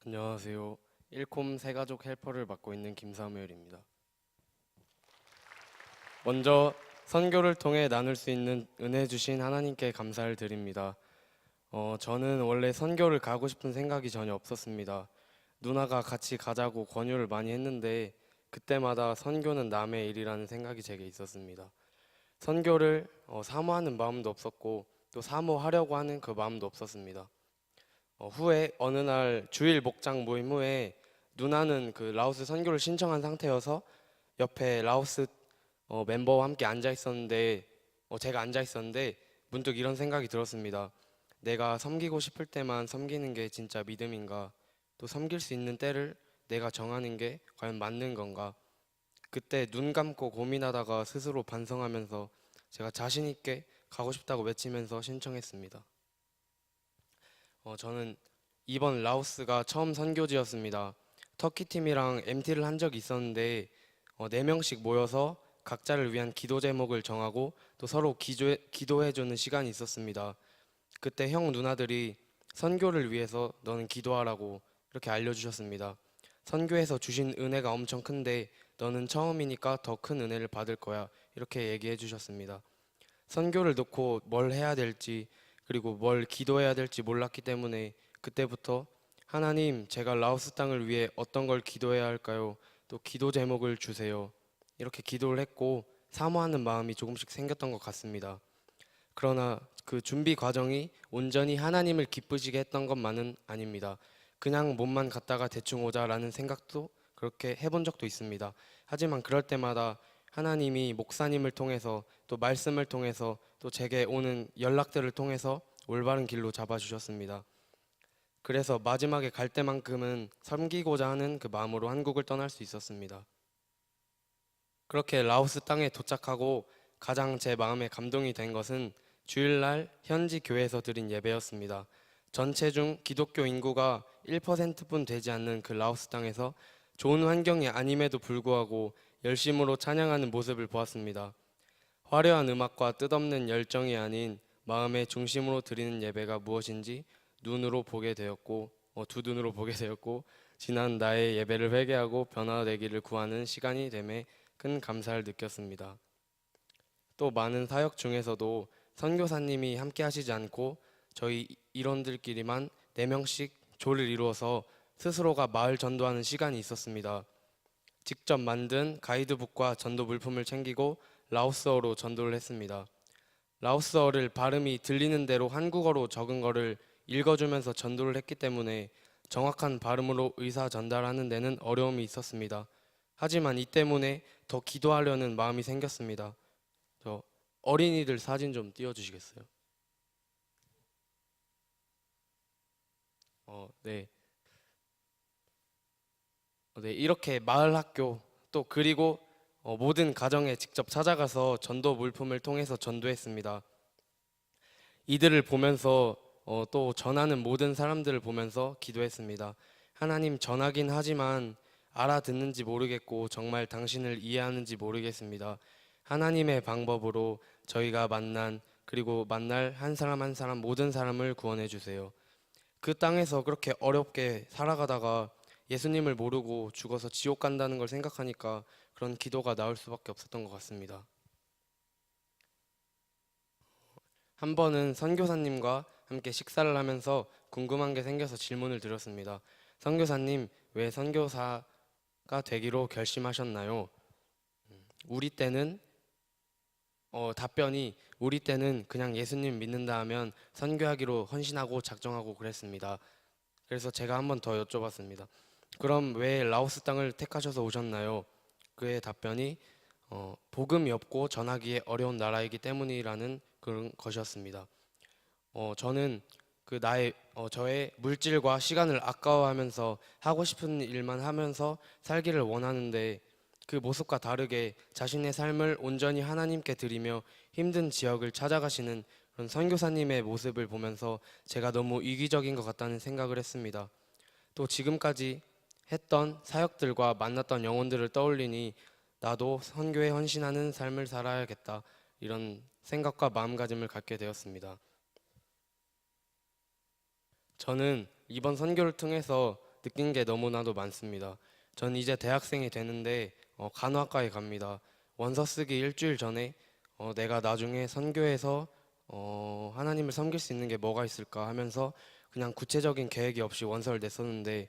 안녕하세요. 일콤 새가족 헬퍼를 맡고 있는 김사무엘입니다. 먼저 선교를 통해 나눌 수 있는 은혜 주신 하나님께 감사를 드립니다. 저는 원래 선교를 가고 싶은 생각이 전혀 없었습니다. 누나가 같이 가자고 권유를 많이 했는데 그때마다 선교는 남의 일이라는 생각이 제게 있었습니다. 선교를 사모하는 마음도 없었고 또 사모하려고 하는 그 마음도 없었습니다. 후에 어느 날 주일 목장 모임 후에 누나는 그 라오스 선교를 신청한 상태여서 옆에 라오스 멤버와 함께 앉아 있었는데 제가 앉아 있었는데 문득 이런 생각이 들었습니다. 내가 섬기고 싶을 때만 섬기는 게 진짜 믿음인가? 또 섬길 수 있는 때를 내가 정하는 게 과연 맞는 건가? 그때 눈 감고 고민하다가 스스로 반성하면서 제가 자신 있게 가고 싶다고 외치면서 신청했습니다. 저는 이번 라오스가 처음 선교지였습니다. 터키 팀이랑 MT를 한 적이 있었는데 4명씩 모여서 각자를 위한 기도 제목을 정하고 또 서로 기도해주는 시간이 있었습니다. 그때 형 누나들이 선교를 위해서 너는 기도하라고 이렇게 알려주셨습니다. 선교에서 주신 은혜가 엄청 큰데 너는 처음이니까 더 큰 은혜를 받을 거야 이렇게 얘기해 주셨습니다. 선교를 놓고 뭘 해야 될지 그리고 뭘 기도해야 될지 몰랐기 때문에 그때부터 하나님, 제가 라오스 땅을 위해 어떤 걸 기도해야 할까요? 또 기도 제목을 주세요. 이렇게 기도를 했고 사모하는 마음이 조금씩 생겼던 것 같습니다. 그러나 그 준비 과정이 온전히 하나님을 기쁘시게 했던 것만은 아닙니다. 그냥 몸만 갔다가 대충 오자라는 생각도 그렇게 해본 적도 있습니다. 하지만 그럴 때마다 하나님이 목사님을 통해서 또 말씀을 통해서 또 제게 오는 연락들을 통해서 올바른 길로 잡아주셨습니다. 그래서 마지막에 갈 때만큼은 섬기고자 하는 그 마음으로 한국을 떠날 수 있었습니다. 그렇게 라오스 땅에 도착하고 가장 제 마음에 감동이 된 것은 주일날 현지 교회에서 드린 예배였습니다. 전체 중 기독교 인구가 1%뿐 되지 않는 그 라오스 땅에서 좋은 환경이 아님에도 불구하고 열심으로 찬양하는 모습을 보았습니다. 화려한 음악과 뜻없는 열정이 아닌 마음의 중심으로 드리는 예배가 무엇인지 눈으로 보게 되었고 두 눈으로 보게 되었고 지난 나의 예배를 회개하고 변화되기를 구하는 시간이 됨에 큰 감사를 느꼈습니다. 또 많은 사역 중에서도 선교사님이 함께 하시지 않고 저희 일원들끼리만 4명씩 조를 이루어서 스스로가 마을 전도하는 시간이 있었습니다. 직접 만든 가이드북과 전도 물품을 챙기고 라오스어로 전도를 했습니다. 라오스어를 발음이 들리는 대로 한국어로 적은 거를 읽어주면서 전도를 했기 때문에 정확한 발음으로 의사 전달하는 데는 어려움이 있었습니다. 하지만 이 때문에 더 기도하려는 마음이 생겼습니다. 저 어린이들 사진 좀 띄워주시겠어요? 네. 네, 이렇게 마을 학교 또 그리고 모든 가정에 직접 찾아가서 전도 물품을 통해서 전도했습니다. 이들을 보면서 또 전하는 모든 사람들을 보면서 기도했습니다. 하나님, 전하긴 하지만 알아듣는지 모르겠고 정말 당신을 이해하는지 모르겠습니다. 하나님의 방법으로 저희가 만난 그리고 만날 한 사람 한 사람 모든 사람을 구원해 주세요. 그 땅에서 그렇게 어렵게 살아가다가 예수님을 모르고 죽어서 지옥 간다는 걸 생각하니까 그런 기도가 나올 수밖에 없었던 것 같습니다. 한 번은 선교사님과 함께 식사를 하면서 궁금한 게 생겨서 질문을 드렸습니다. 선교사님, 왜 선교사가 되기로 결심하셨나요? 우리 때는 답변이 우리 때는 그냥 예수님 믿는다 하면 선교하기로 헌신하고 작정하고 그랬습니다. 그래서 제가 한 번 더 여쭤봤습니다. 그럼 왜 라오스 땅을 택하셔서 오셨나요? 그의 답변이 복음이 없고 전하기에 어려운 나라이기 때문이라는 그런 것이었습니다. 저는 저의 물질과 시간을 아까워하면서 하고 싶은 일만 하면서 살기를 원하는데 그 모습과 다르게 자신의 삶을 온전히 하나님께 드리며 힘든 지역을 찾아가시는 그런 선교사님의 모습을 보면서 제가 너무 이기적인 것 같다는 생각을 했습니다. 또 지금까지 했던 사역들과 만났던 영혼들을 떠올리니 나도 선교에 헌신하는 삶을 살아야겠다 이런 생각과 마음가짐을 갖게 되었습니다. 저는 이번 선교를 통해서 느낀 게 너무나도 많습니다. 전 이제 대학생이 되는데 간호학과에 갑니다. 원서 쓰기 일주일 전에 내가 나중에 선교에서 하나님을 섬길 수 있는 게 뭐가 있을까 하면서 그냥 구체적인 계획이 없이 원서를 냈었는데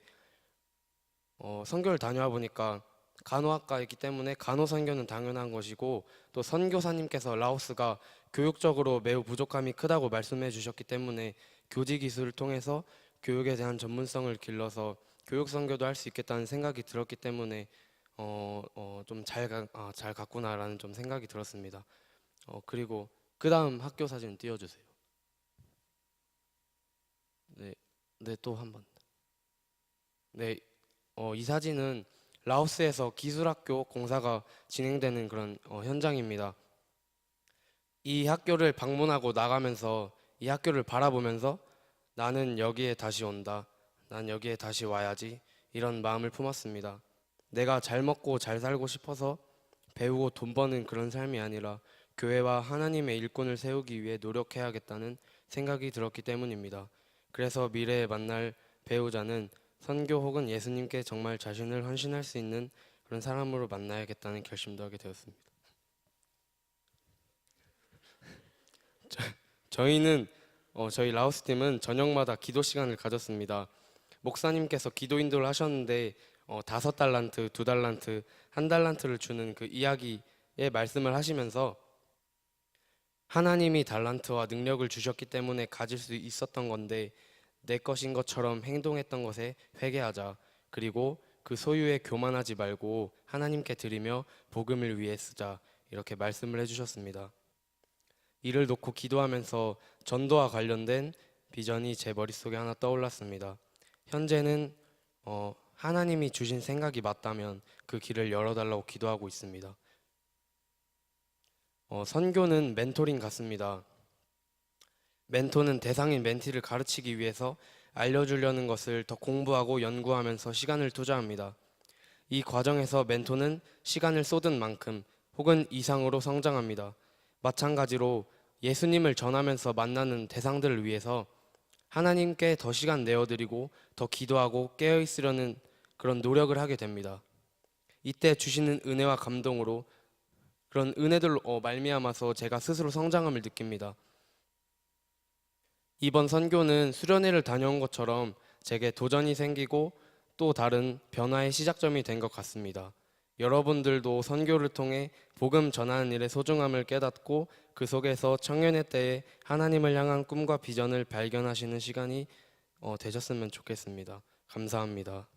선교를 다녀와 보니까 간호학과이기 때문에 간호 선교는 당연한 것이고 또 선교사님께서 라오스가 교육적으로 매우 부족함이 크다고 말씀해 주셨기 때문에 교직 이수를 통해서 교육에 대한 전문성을 길러서 교육 선교도 할 수 있겠다는 생각이 들었기 때문에 좀 잘 갔구나라는 좀 생각이 들었습니다. 그리고 그 다음 학교 사진 띄워주세요. 네, 네, 또 한 번. 네, 이 사진은 라오스에서 기술학교 공사가 진행되는 그런 현장입니다. 이 학교를 방문하고 나가면서 이 학교를 바라보면서 나는 여기에 다시 온다. 난 여기에 다시 와야지. 이런 마음을 품었습니다. 내가 잘 먹고 잘 살고 싶어서 배우고 돈 버는 그런 삶이 아니라 교회와 하나님의 일꾼을 세우기 위해 노력해야겠다는 생각이 들었기 때문입니다. 그래서 미래에 만날 배우자는 선교 혹은 예수님께 정말 자신을 헌신할 수 있는 그런 사람으로 만나야겠다는 결심도 하게 되었습니다. 저희는 저희 라오스 팀은 저녁마다 기도 시간을 가졌습니다. 목사님께서 기도 인도를 하셨는데 5달란트, 2달란트, 1달란트를 주는 그 이야기의 말씀을 하시면서 하나님이 달란트와 능력을 주셨기 때문에 가질 수 있었던 건데 내 것인 것처럼 행동했던 것에 회개하자. 그리고 그 소유에 교만하지 말고 하나님께 드리며 복음을 위해 쓰자. 이렇게 말씀을 해주셨습니다. 이를 놓고 기도하면서 전도와 관련된 비전이 제 머릿속에 하나 떠올랐습니다. 현재는 하나님이 주신 생각이 맞다면 그 길을 열어달라고 기도하고 있습니다. 선교는 멘토링 같습니다. 멘토는 대상인 멘티를 가르치기 위해서 알려주려는 것을 더 공부하고 연구하면서 시간을 투자합니다. 이 과정에서 멘토는 시간을 쏟은 만큼 혹은 이상으로 성장합니다. 마찬가지로 예수님을 전하면서 만나는 대상들을 위해서 하나님께 더 시간 내어드리고 더 기도하고 깨어있으려는 그런 노력을 하게 됩니다. 이때 주시는 은혜와 감동으로 그런 은혜들로 말미암아서 제가 스스로 성장함을 느낍니다. 이번 선교는 수련회를 다녀온 것처럼 제게 도전이 생기고 또 다른 변화의 시작점이 된 것 같습니다. 여러분들도 선교를 통해 복음 전하는 일의 소중함을 깨닫고 그 속에서 청년의 때에 하나님을 향한 꿈과 비전을 발견하시는 시간이 되셨으면 좋겠습니다. 감사합니다.